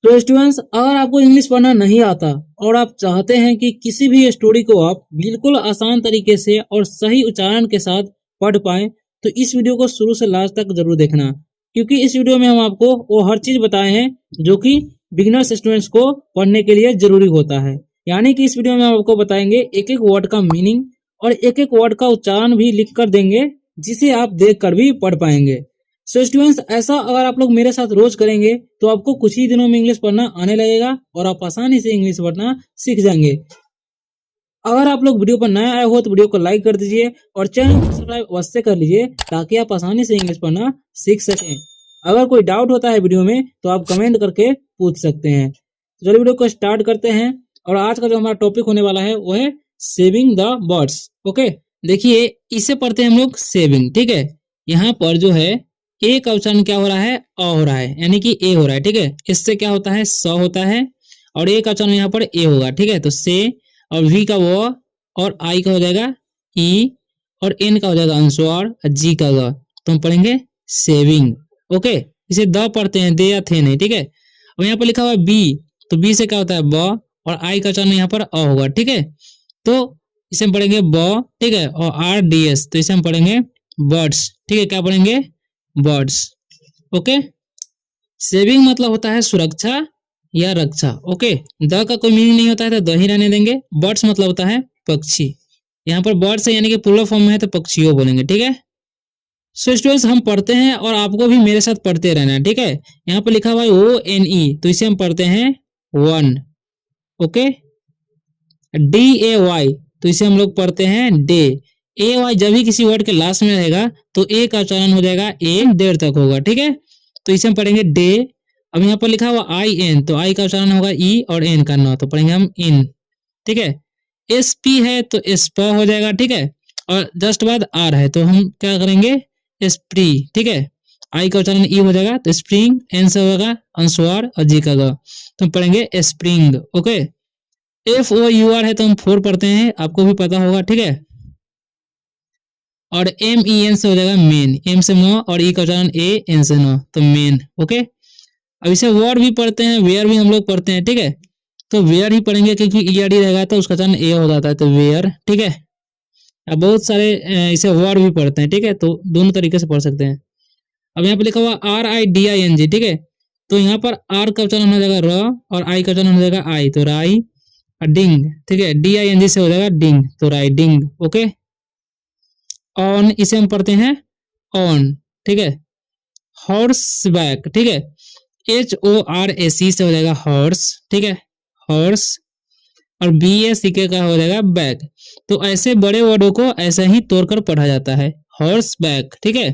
तो स्टूडेंट्स, अगर आपको इंग्लिश पढ़ना नहीं आता और आप चाहते हैं कि किसी भी स्टोरी को आप बिल्कुल आसान तरीके से और सही उच्चारण के साथ पढ़ पाएं, तो इस वीडियो को शुरू से लास्ट तक जरूर देखना, क्योंकि इस वीडियो में हम आपको वो हर चीज बताए हैं जो कि बिगिनर्स स्टूडेंट्स को पढ़ने के लिए जरूरी होता है। यानी कि इस वीडियो में हम आपको बताएंगे एक एक वर्ड का मीनिंग और एक एक वर्ड का उच्चारण भी लिख कर देंगे, जिसे आप देख कर भी पढ़ पाएंगे। सो स्टूडेंट्स, ऐसा अगर आप लोग मेरे साथ रोज करेंगे तो आपको कुछ ही दिनों में इंग्लिश पढ़ना आने लगेगा और आप आसानी से इंग्लिश पढ़ना सीख जाएंगे। अगर आप लोग वीडियो पर नए आए हो तो वीडियो को लाइक कर दीजिए और चैनल को सब्सक्राइब अवश्य कर लीजिए, ताकि आप आसानी से इंग्लिश पढ़ना सीख सकें। अगर कोई डाउट होता है वीडियो में तो आप कमेंट करके पूछ सकते हैं। तो चलिए वीडियो को स्टार्ट करते हैं। और आज का जो हमारा टॉपिक होने वाला है वो है सेविंग द बर्ड्स। ओके, देखिए इसे पढ़ते हैं हम लोग सेविंग। ठीक है, यहाँ पर जो है ए का उच्चारण क्या हो रहा है? अ हो रहा है, यानी कि ए हो रहा है। ठीक है, इससे क्या होता है? स होता है और ए का उच्चारण यहाँ पर ए होगा। ठीक है, तो से और वी का वो और आई का हो जाएगा ई और एन का हो जाएगा अनुस्वार और जी का ग, तो हम पढ़ेंगे सेविंग। ओके, इसे द पढ़ते हैं, दे या थे नहीं। ठीक है, और यहाँ पर लिखा हुआ है बी, तो बी से क्या होता है? ब, और आई का उच्चारण यहाँ पर अ होगा। ठीक है, तो इसे हम पढ़ेंगे ब। ठीक है, और आर डी एस, तो इसे हम पढ़ेंगे बर्ड्स। ठीक है, क्या पढ़ेंगे? बर्ड्स। ओके, सेविंग मतलब होता है सुरक्षा या रक्षा। ओके, द का कोई मीनिंग नहीं होता है तो द ही रहने देंगे। बर्ड्स मतलब होता है पक्षी, यहाँ पर बर्ड्स है यानी कि प्लूरल फॉर्म में है तो पक्षियों बोलेंगे। ठीक है, सो स्टूडेंट्स हम पढ़ते हैं और आपको भी मेरे साथ पढ़ते रहना है। ठीक है, यहाँ पर लिखा हुआ है ओ एन ई, तो इसे हम पढ़ते हैं one. Okay, D A Y, तो इसे हम लोग पढ़ते हैं डे। ए वाई जब भी किसी वर्ड के लास्ट में रहेगा तो ए का उच्चारण हो जाएगा ए, देर तक होगा। ठीक है, तो इसे हम पढ़ेंगे डे। अब यहाँ पर लिखा हुआ आई एन, तो आई का उच्चारण होगा ई और एन का न, तो पढ़ेंगे हम इन। ठीक है, एस पी है तो एस प हो जाएगा। ठीक है, और जस्ट बाद आर है तो हम क्या करेंगे? स्प्री। ठीक है, आई का उच्चारण ई हो जाएगा तो स्प्रिंग, एन से होगा अनुस्वार और जी का ग, तो हम पढ़ेंगे spring. Okay, F O U R है तो हम फोर पढ़ते हैं, आपको भी पता होगा। ठीक है, और एम ई एन से हो जाएगा मेन, एम से मो और ई का उच्चारण ए, एन से नो, तो मेन। ओके, अब इसे वर्ड भी पढ़ते हैं, वेयर भी हम लोग पढ़ते हैं। ठीक है, तो वेयर ही पढ़ेंगे क्योंकि ई आर डी रहेगा तो उसका उच्चारण ए हो जाता है, तो वेयर। ठीक है, अब बहुत सारे इसे वर्ड भी पढ़ते हैं। ठीक है, तो दोनों तरीके से पढ़ सकते हैं। अब यहाँ पे लिखा हुआ R I D I N G. ठीक है, तो यहाँ पर आर का उच्चारण हो जाएगा र और आई का उच्चारण हो जाएगा आई, तो राई। डिंग, ठीक है, डी आई एन जी से हो जाएगा डिंग, तो राइडिंग। ओके, ऑन, इसे हम पढ़ते हैं ऑन। ठीक है, हॉर्स बैक। ठीक है, एच ओ आर ए सी से हो जाएगा हॉर्स। ठीक है, हॉर्स, और बी ए सी के का हो जाएगा बैक। तो ऐसे बड़े वर्डों को ऐसे ही तोड़कर पढ़ा जाता है, हॉर्स बैक। ठीक है,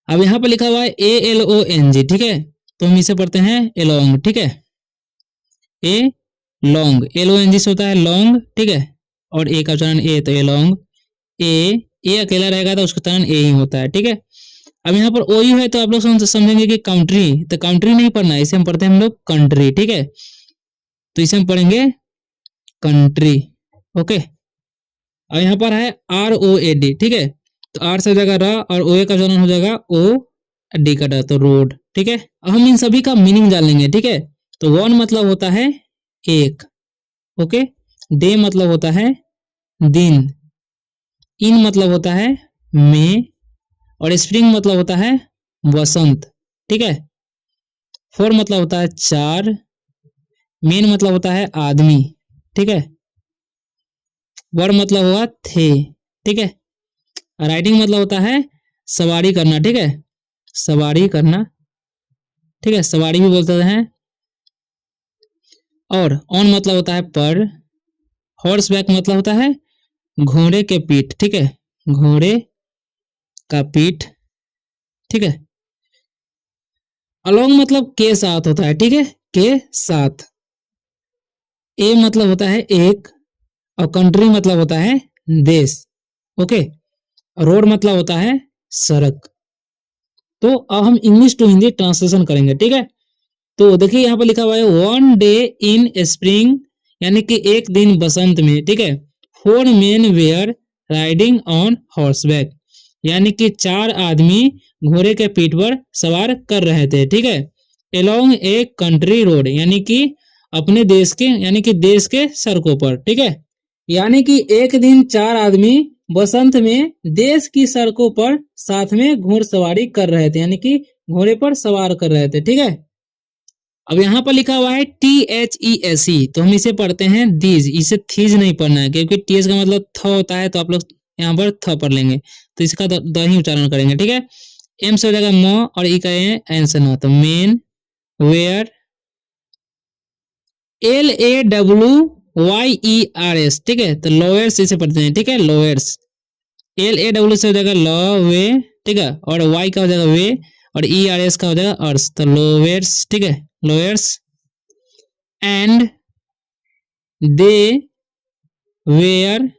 अब यहाँ पर लिखा हुआ है A L O N G. ठीक है, तो हम इसे पढ़ते हैं एलोंग। ठीक है, a long, L O N G से होता है लॉन्ग। ठीक है, और ए का उच्चारण ए, तो एलोंग। ए अकेला रहेगा तो उसका उच्चारण ए ही होता है। ठीक है, अब यहाँ पर ओ यू है तो आप लोग समझेंगे कि कंट्री, तो कंट्री नहीं पढ़ना है, इसे हम पढ़ते हैं हम लोग कंट्री। ठीक है, तो इसे हम पढ़ेंगे कंट्री। ओके, और यहाँ पर है आर ओ ए डी। ठीक है, तो आर से हो जाएगा रा और ओ ए का उच्चारण हो जाएगा ओ, डी का डा, तो रोड। ठीक है, अब हम इन सभी का मीनिंग जान लेंगे। ठीक है, तो वन मतलब होता है एक। ओके, डे मतलब होता है दिन, इन मतलब होता है मई, और स्प्रिंग मतलब होता है वसंत। ठीक है, फोर मतलब होता है चार, मेन मतलब होता है आदमी। ठीक है, वर मतलब हुआ थे। ठीक है, राइडिंग मतलब होता है सवारी करना। ठीक है, सवारी करना। ठीक है, सवारी भी बोलते हैं। और ऑन मतलब होता है पर, हॉर्स बैक मतलब होता है घोड़े के पीठ। ठीक है, घोड़े का पीठ। ठीक है, अलोंग मतलब के साथ होता है। ठीक है, के साथ। ए मतलब होता है एक, और कंट्री मतलब होता है देश। ओके, रोड मतलब होता है सड़क। तो अब हम इंग्लिश टू हिंदी ट्रांसलेशन करेंगे। ठीक है, तो देखिए यहाँ पर लिखा हुआ है वन डे इन स्प्रिंग, यानी कि एक दिन बसंत में। ठीक है, four men were riding on horseback, यानी कि चार आदमी घोड़े के पीठ पर सवार कर रहे थे। ठीक है, along ए कंट्री रोड, यानी कि अपने देश के, यानी कि देश के सड़कों पर, ठीक है। यानी कि एक दिन 4 आदमी बसंत में देश की सड़कों पर साथ में घुड़सवारी कर रहे थे, यानी कि घोड़े पर सवार कर रहे थे, ठीक है। अब यहाँ पर लिखा हुआ है THESE, तो हम इसे पढ़ते हैं दीज, इसे थीज नहीं पढ़ना है क्योंकि TH का मतलब थ होता है, तो आप लोग यहाँ पर थ पढ़ लेंगे, तो इसका द ही उच्चारण करेंगे, ठीक है। एम से हो जाएगा म और ई का एन से न, तो मेन, वेयर, LAWYERS, ठीक है, तो लोअर्स इसे पढ़ते हैं, ठीक है, लोअर्स। LAW से हो जाएगा ल, वे, ठीक है, और Y का हो जाएगा वे, और ERS का हो जाएगा अर्स, तो लोअर्स, ठीक है, lovers. And they were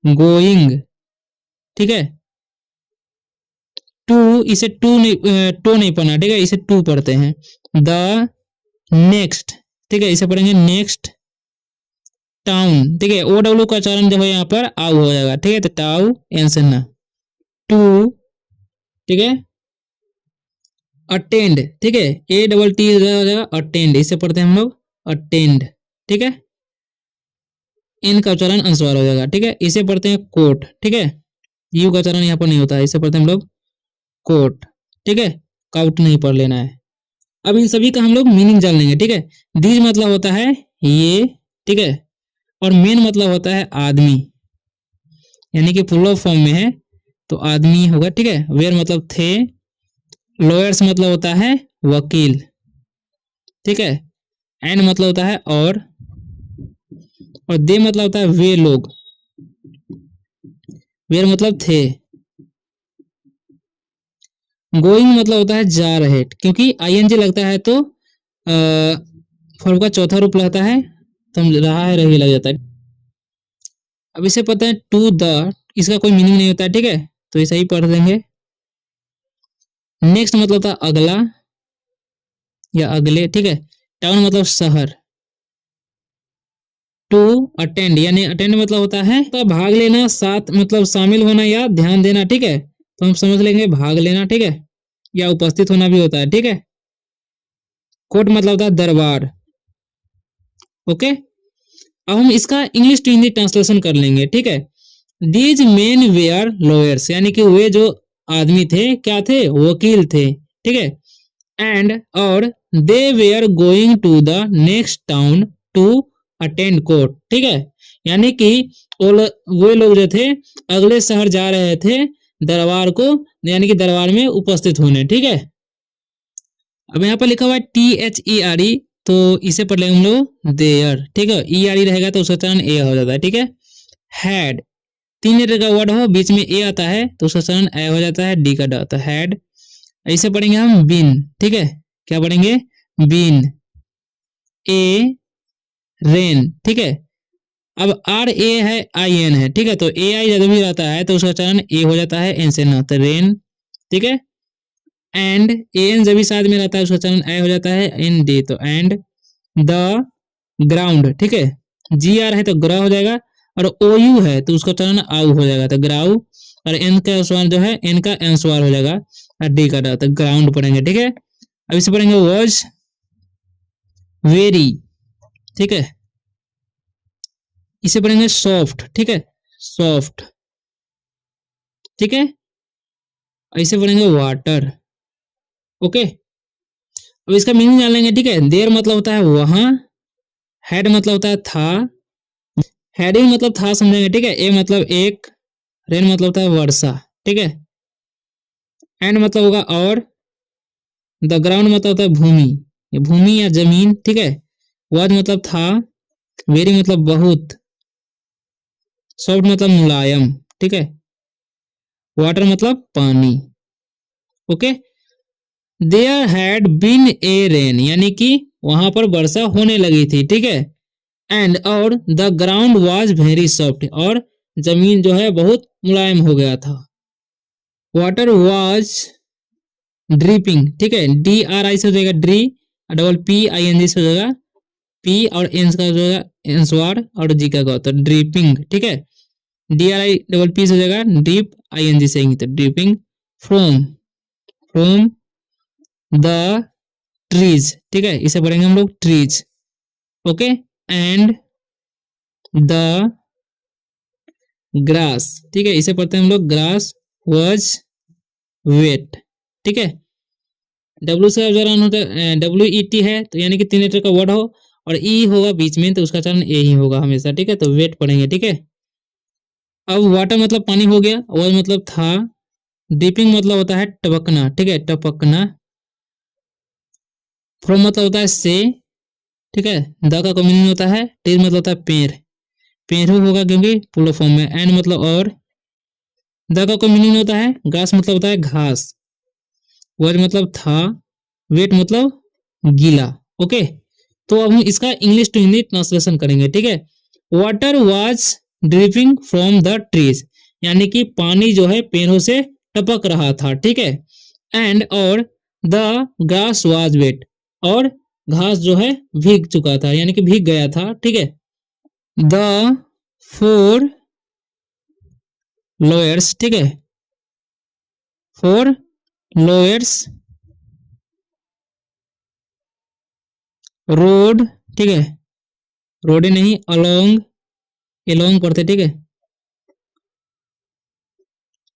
going, ठीक है, टू, इसे टू नहीं पढ़ना, ठीक है, इसे टू पढ़ते हैं। द नेक्स्ट, ठीक है, इसे पढ़ेंगे नेक्स्ट टाउन, ठीक है, OW का उच्चारण जो है यहाँ पर आउ हो जाएगा, ठीक है, तो टाउ एन से ना, टू, ठीक है, अटेंड, ठीक है, ATT हो जाएगा अटेंड, इसे पढ़ते हैं हम लोग अटेंड, ठीक है, इन का उच्चारण अनुस्वार हो जाएगा, ठीक है, इसे पढ़ते हैं कोट, ठीक है, यू का उच्चारण यहाँ पर नहीं होता है, इसे पढ़ते हैं हम लोग कोट, ठीक है, काउट नहीं पढ़ लेना है। अब इन सभी का हम लोग मीनिंग जान लेंगे, ठीक है। दीज मतलब होता है ये, ठीक है, और मेन मतलब होता है आदमी, यानी कि प्लूरल फॉर्म में है तो आदमी होगा, ठीक है। वेयर मतलब थे, लॉयर्स मतलब होता है वकील, ठीक है, एंड मतलब होता है और दे मतलब होता है वे लोग, वेयर मतलब थे, गोइंग मतलब होता है जा रहे, क्योंकि ING लगता है तो फॉर्म का चौथा रूप लगता है, तो हम रहा है रही लग जाता है। अब इसे पता है टू द, इसका कोई मीनिंग नहीं होता है, ठीक है, तो ऐसा ही पढ़ देंगे। नेक्स्ट मतलब होता है अगला या अगले, ठीक है, टाउन मतलब शहर, टू अटेंड, यानी अटेंड मतलब होता है तो भाग लेना, साथ मतलब शामिल होना या ध्यान देना, ठीक है, तो हम समझ लेंगे भाग लेना, ठीक है, या उपस्थित होना भी होता है, ठीक है। कोर्ट मतलब होता है दरबार, ओके। अब हम इसका इंग्लिश टू हिंदी ट्रांसलेशन कर लेंगे, ठीक है। दीज मेन वेयर लॉयर्स, यानी कि वे जो आदमी थे क्या थे, वकील थे, ठीक है, एंड और they were going to the next town to attend court, ठीक है, यानी कि वो लोग जो थे अगले शहर जा रहे थे दरबार को, यानी कि दरबार में उपस्थित होने, ठीक है। अब यहाँ पर लिखा हुआ है THERE, तो इसे पढ़ लेंगे हम लोग देयर, ठीक है, ERE रहेगा तो उसका उच्चारण ए हो जाता है, ठीक है। हैड, 3 लेटर का वर्ड हो बीच में ए आता है तो उसका उच्चारण ए हो जाता है, डी का ड, तो हैड। ऐसे पढ़ेंगे हम बिन, ठीक है, क्या पढ़ेंगे, बिन, ए रेन, ठीक है। अब RA है IN है, ठीक है, तो AI जब भी रहता है तो उसका उच्चारण ए हो जाता है, एन से न, तो रेन, ठीक है। एंड AN जब भी साथ में रहता है उसका उच्चारण ए हो जाता है, ND, तो एंड द ग्राउंड, ठीक है, GR है तो ग्रा हो जाएगा, और OU है तो उसका उच्चारण आउ हो जाएगा, तो ग्राउ, और एन का स्वर जो है एन का एन स्वर हो जाएगा, और डी का ड, तो ग्राउंड पढ़ेंगे, ठीक है। अब इसे पढ़ेंगे वॉज वेरी, ठीक है, इसे पढ़ेंगे सॉफ्ट, ठीक है, सॉफ्ट, ठीक है, इसे पढ़ेंगे वाटर, ओके। अब इसका मीनिंग जान लेंगे, ठीक है। देर मतलब होता है वहां, हेड मतलब होता है था, हेडिंग मतलब था समझेंगे, ठीक है। ए मतलब एक, रेन मतलब होता है वर्षा, ठीक है, एंड मतलब होगा और, द ग्राउंड मतलब होता है भूमि, भूमि या जमीन, ठीक है। वाज मतलब था, वेरी मतलब बहुत, सॉफ्ट मतलब मुलायम, ठीक है, वाटर मतलब पानी, okay. There had been a rain, यानी कि वहां पर वर्षा होने लगी थी, ठीक है। एंड और the ground was very soft, और जमीन जो है बहुत मुलायम हो गया था। वाटर वाज ड्रिपिंग, ठीक है, DRI से हो जाएगा ड्री, PING से हो जाएगा पी, और एन का हो जाएगा एंसवार, और जी का तो ड्रिपिंग, ठीक है, DRI से हो जाएगा ड्रिप, ING से तो dripping from, from the trees, ठीक है, इसे पढ़ेंगे हम लोग trees. Okay, and the grass, ठीक है, इसे पढ़ते हैं हम लोग ग्रास वाज वेट, ठीक है। डब्ल्यू से उच्चारण होता है WET है, तो यानी कि 3 लेटर का वर्ड हो और ई होगा बीच में, तो उसका उच्चारण ए ही होगा हमेशा, ठीक है। तो वेट पढ़ेंगे, ठीक है। अब वाटर मतलब पानी हो गया, वाज मतलब था, डिपिंग मतलब होता है टपकना, ठीक है, टपकना। फ्रॉम मतलब होता है से, ठीक है। द का मीनिंग होता है, टीज मतलब होता है पेड़, पेड़ होगा क्योंकि प्लूरल फॉर्म में। एंड मतलब और, द का मीनिंग होता है ग्रास मतलब होता है घास, वाज मतलब था, वेट मतलब गीला। ओके, तो अब हम इसका इंग्लिश टू हिंदी ट्रांसलेशन करेंगे, ठीक है। Water was dripping from the trees, यानी कि पानी जो है पेड़ों से टपक रहा था, ठीक है। एंड और द ग्रास वाज वेट, और घास जो है भीग चुका था, यानी कि भीग गया था, ठीक है। द फोर लॉयर्स, ठीक है, फोर लॉयर्स रोड, ठीक है, रोड नहीं अलोंग, एलोंग पढ़ते, ठीक है।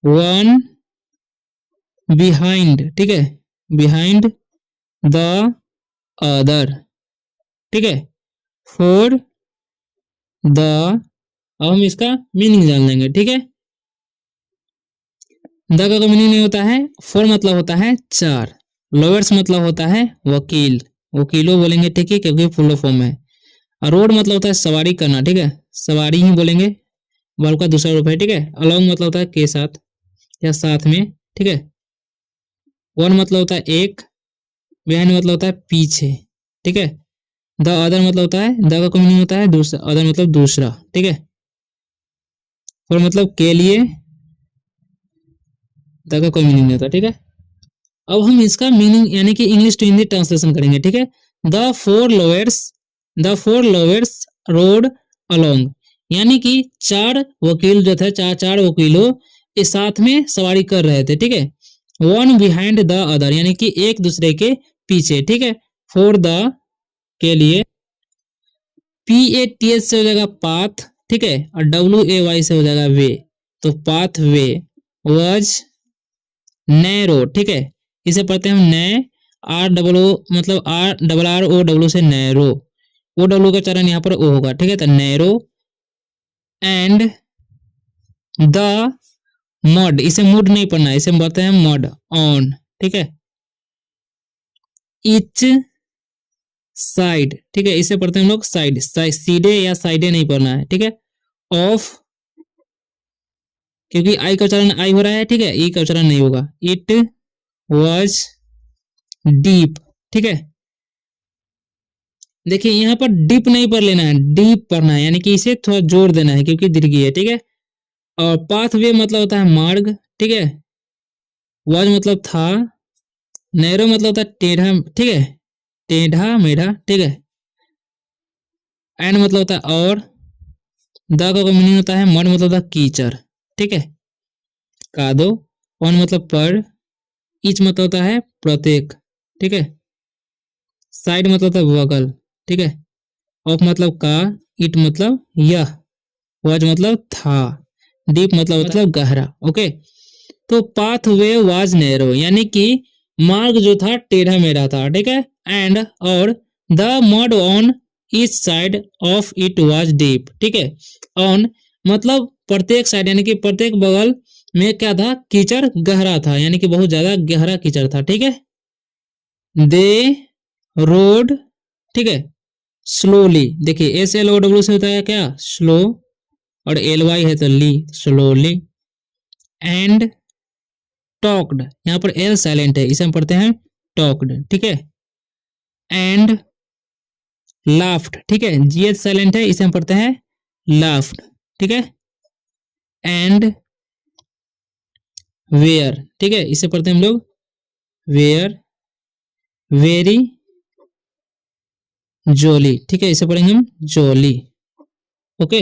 वन बिहाइंड, ठीक है, बिहाइंड द अदर, ठीक है। फोर द, अब हम इसका मीनिंग जान लेंगे, ठीक है। द का मीनिंग नहीं होता है, फोर मतलब होता है चार, लॉयर्स मतलब होता है वकील, वकीलों बोलेंगे, ठीक है, क्योंकि फुल फॉर्म है। और रोड मतलब होता है सवारी करना, ठीक है, सवारी ही बोलेंगे, वर्ब का दूसरा रूप है, ठीक है। अलोंग मतलब होता है के साथ या साथ में, ठीक है। वन मतलब होता है एक, बिहाइंड मतलब होता है पीछे, ठीक है। द अदर मतलब होता है, द का मीनिंग होता है दूसरा, अदर मतलब दूसरा, ठीक है। और मतलब के लिए, द का कोई मीनिंग नहीं होता, ठीक है। अब हम इसका मीनिंग यानी कि इंग्लिश टू हिंदी ट्रांसलेशन करेंगे, ठीक है। The four lowers, the four lowers road along, यानी कि चार वकील जो थे, चार चार वकीलों के साथ में सवारी कर रहे थे, ठीक है। वन बिहाइंड द अदर, यानी कि एक दूसरे के पीछे, ठीक है। फॉर द के लिए, PATH से हो जाएगा पाथ, ठीक है, और WAY से हो जाएगा वे, तो पाथ वे वॉज नैरो, ठीक है, इसे पढ़ते हैं हम नै, ROO मतलब RRO से नैरो, OW का चरण यहाँ पर ओ होगा, ठीक है। तो नैरो एंड द मड, इसे मुड नहीं पढ़ना, इसे हम बोलते हैं मड ऑन, ठीक है। इच साइड, ठीक है, इसे पढ़ते हैं हम लोग साइड, सीधे या साइडे नहीं पढ़ना है, ठीक है। ऑफ, क्योंकि आई का उच्चारण आई हो रहा है, ठीक है, ई का उच्चारण नहीं होगा। इट वॉज डीप, ठीक है। देखिए यहाँ पर डीप नहीं पढ़ लेना है, डीप पढ़ना है, यानी कि इसे थोड़ा जोर देना है क्योंकि दीर्घी है, ठीक है। और पाथ वे मतलब होता है मार्ग, ठीक है। वॉज मतलब था, नैरो मतलब होता है टेढ़ा, ठीक है, टेढ़ा मेढ़ा, ठीक है। एंड मतलब होता है और, द का मीनिंग होता है मड मतलब होता है कीचड़, ठीक है, कादो। ऑन मतलब पर, ईच मतलब होता है प्रत्येक, ठीक है। साइड मतलब होता है बगल, ठीक है। ऑफ मतलब का, इट मतलब यह, वाज मतलब था, डीप मतलब गहरा। ओके, तो पाथ वे वाज नैरो, यानी कि मार्ग जो था टेढ़ा मेढ़ा था, ठीक है। एंड और the mud on each side of it was deep, ठीक है। ऑन मतलब प्रत्येक साइड, यानी कि प्रत्येक बगल में क्या था, कीचड़ गहरा था, यानी कि बहुत ज्यादा गहरा कीचड़ था, ठीक है। दे रोड, ठीक है, स्लोली, देखिए SLOW से होता है क्या, स्लो, और LY है तो ली, स्लोली। एंड टॉक्ड, यहाँ पर L साइलेंट है, इसे हम पढ़ते हैं टॉक्ड, ठीक है। एंड लाफ्ड, ठीक है, GH साइलेंट है, इसे हम पढ़ते हैं लाफ्ड, ठीक है। एंड वेयर, ठीक है, इसे पढ़ते हैं हम लोग वेयर, वेरी जोली, ठीक है, इसे पढ़ेंगे हम जोली। ओके,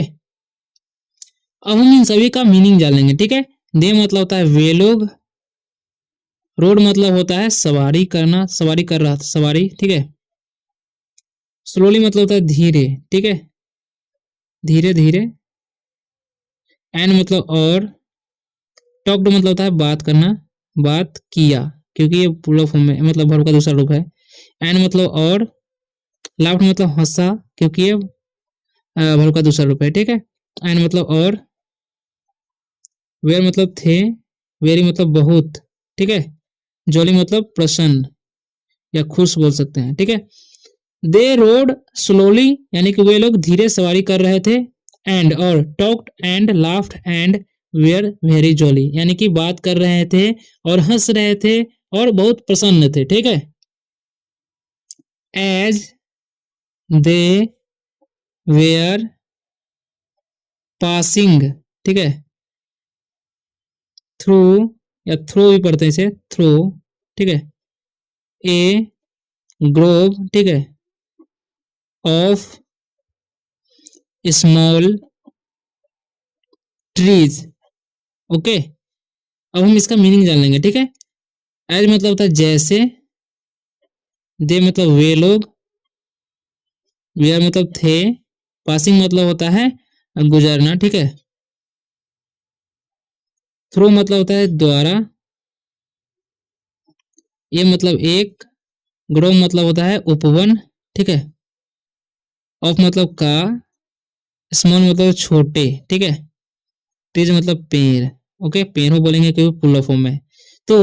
अब हम इन सभी का मीनिंग जान लेंगे, ठीक है। दे मतलब होता है वे लोग, रोड मतलब होता है सवारी करना, सवारी कर रहा था, सवारी, ठीक है। स्लोली मतलब होता है धीरे, ठीक है, धीरे धीरे। एंड मतलब और। टॉक्ड मतलब होता है बात करना, बात किया, क्योंकि ये पूरा फॉर्म में मतलब वर्ब का दूसरा रूप है। एंड मतलब और। लाफ्ड मतलब हंसा, क्योंकि ये वर्ब का दूसरा रूप है, ठीक है। एंड मतलब और। वेयर मतलब थे, वेरी मतलब बहुत, ठीक है। जॉली मतलब प्रसन्न या खुश बोल सकते हैं, ठीक है। दे रोड स्लोली, यानी कि वे लोग धीरे सवारी कर रहे थे। एंड और talked and laughed and were very jolly, यानी कि बात कर रहे थे और हंस रहे थे और बहुत प्रसन्न थे, ठीक है। एज दे वेयर पासिंग, ठीक है, थ्रू या थ्रो भी पढ़ते हैं इसे, थ्रो, ठीक है, ए ग्रोव, ठीक है, ऑफ स्मॉल ट्रीज, ओके। अब हम इसका मीनिंग जान लेंगे, ठीक है। एज मतलब होता है जैसे, दे मतलब वे लोग, वेयर मतलब थे, पासिंग मतलब होता है गुजरना, ठीक है। थ्रू मतलब होता है द्वारा, ये मतलब एक, ग्रो मतलब होता है उपवन, ठीक है। ऑफ मतलब का, स्मॉल मतलब छोटे, ठीक है। ट्रीज मतलब पेड़, ओके, पेड़ हो बोलेंगे क्योंकि पुल फॉर्म में। तो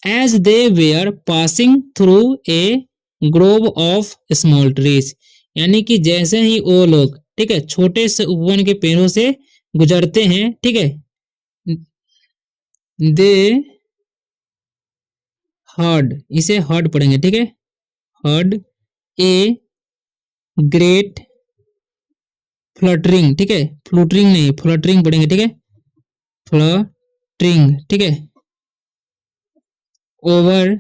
as they were passing through a grove of small trees, यानी कि जैसे ही वो लोग, ठीक है, छोटे से उपवन के पेड़ों से गुजरते हैं, ठीक है, दे हर्ड, इसे हर्ड पढ़ेंगे, ठीक है, हर्ड ए ग्रेट फ्लटरिंग, ठीक है, फ्लूटरिंग नहीं, फ्लटरिंग पढ़ेंगे, ठीक है, फ्लटरिंग, ठीक है, ओवर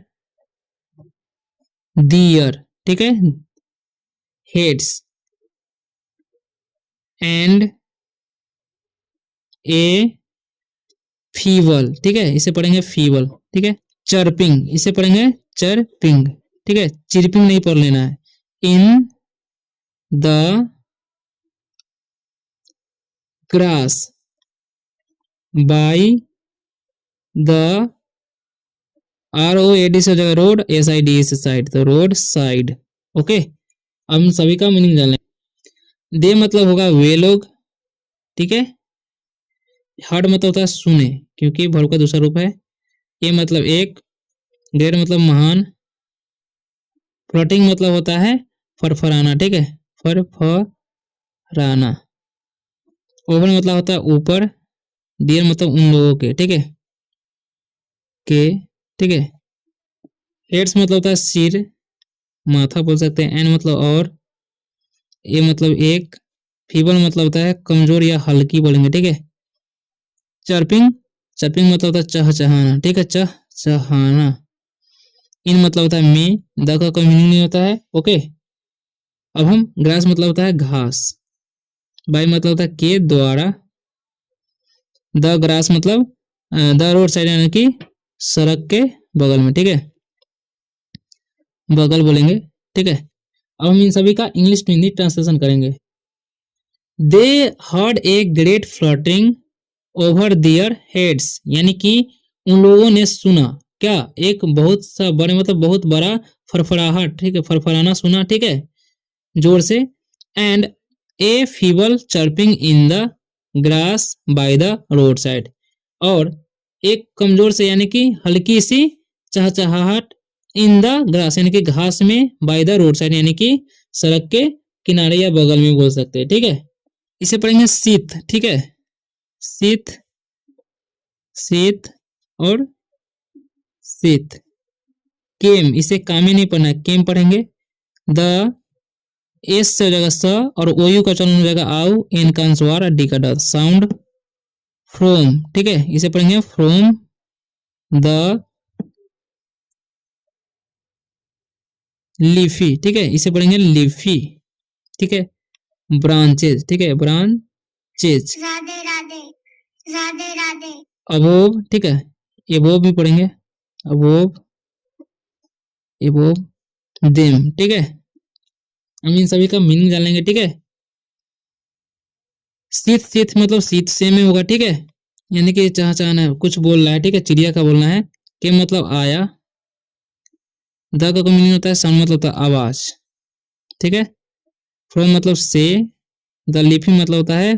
दियर, ठीक है, हेड्स। एंड ए फीवल, ठीक है, इसे पढ़ेंगे फीवल, ठीक है। चर्पिंग, इसे पढ़ेंगे चरपिंग, ठीक है, चिरपिंग नहीं पढ़ लेना है। In the grass by the, ROAD से हो जाएगा रोड, SID से साइड, तो रोड साइड, ओके। हम सभी का मीनिंग जान लें। दे मतलब होगा वे लोग, ठीक है। हर्ड मतलब होता है सुने, क्योंकि वर्ब का दूसरा रूप है। ए मतलब एक, ग्रेट मतलब महान, फ्लोटिंग मतलब होता है फरफराना, ठीक है, फरफराना। ओवर मतलब होता है ऊपर, डियर मतलब उन लोगों के, ठीक है, के, ठीक है। हेड्स मतलब होता है सिर, माथा बोल सकते हैं। एन मतलब और, ए मतलब एक, फीबल मतलब होता है कमजोर या हल्की बोलेंगे, ठीक है। चर्पिंग, चर्पिंग मतलब होता है चहचहाना, ठीक है, चहचहाना। इन मतलब होता है में, द का कोई मीनिंग नहीं होता है, ओके। अब हम ग्रास मतलब होता है घास, बाई मतलब होता है के द्वारा, द ग्रास मतलब द रोड साइड, यानी कि सड़क के बगल में, ठीक है, बगल बोलेंगे, ठीक है। अब हम इन सभी का इंग्लिश टू हिंदी ट्रांसलेशन करेंगे। दे heard a great flirting over their heads, यानी कि उन लोगों ने सुना क्या, एक बहुत सा बड़े मतलब बहुत बड़ा फरफराहट, ठीक है, फरफराना सुना, ठीक है, जोर से। And A feeble chirping in the grass by the road side, और एक कमजोर से यानी कि हल्की सी चहचहाहट इन द ग्रास, यानी कि घास में, बाय द रोड साइड यानी कि सड़क के किनारे या बगल में बोल सकते हैं, ठीक है। इसे पढ़ेंगे शीत, ठीक है, शीत, शीत और शीत। केम, इसे कामे नहीं पढ़ना है, केम पढ़ेंगे। द एस से हो जाएगा स, और ओयू का चलन हो जाएगा आउ, एन का अंशवार, डी का ड, साउंड फ्रोम, ठीक है, इसे पढ़ेंगे फ्रोम द लीफी, ठीक है, इसे पढ़ेंगे लीफी, ठीक है। ब्रांचेज, ठीक है, ब्रांचेज। राधे राधे, राधे राधे। अबोव, ठीक है, एबोव भी पढ़ेंगे। अबोव एबोव देम, ठीक है। हम इन सभी का मीनिंग जान लेंगे, ठीक है। शीत शीत मतलब शीत से में होगा, ठीक है, यानी कि चहचहाना है, कुछ बोल रहा है, ठीक है, चिड़िया का बोलना है। के मतलब आया, द का मीनिंग होता है साउंड, मतलब होता है आवाज, ठीक है। फ्रॉम मतलब से, द लीफी मतलब होता है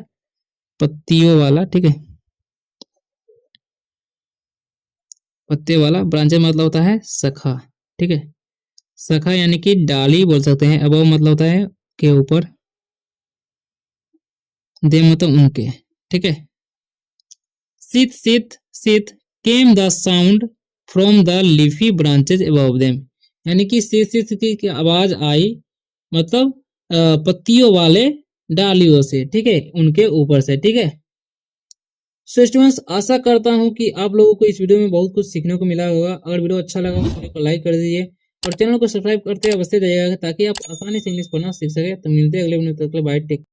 पत्तियों वाला, ठीक है, पत्ते वाला। ब्रांचेस मतलब होता है शाखा, ठीक है, शाखा यानी कि डाली बोल सकते हैं। अबव मतलब होता है के ऊपर, दे मतलब उनके, ठीक है। शीत शीत शीत came the sound from the leafy branches above them, यानी कि शीत शीत की आवाज आई, मतलब पत्तियों वाले डालियों से, ठीक है, उनके ऊपर से, ठीक है। सो स्टूडेंट्स, आशा करता हूँ कि आप लोगों को इस वीडियो में बहुत कुछ सीखने को मिला होगा। अगर वीडियो अच्छा लगा तो वीडियो को लाइक कर दीजिए और चैनल को सब्सक्राइब करते अवश्य जाइएगा, ताकि आप आसानी से इंग्लिश पढ़ना सीख सके। तो मिलते हैं अगले वीडियो में, तब तक के लिए बाय, टेक।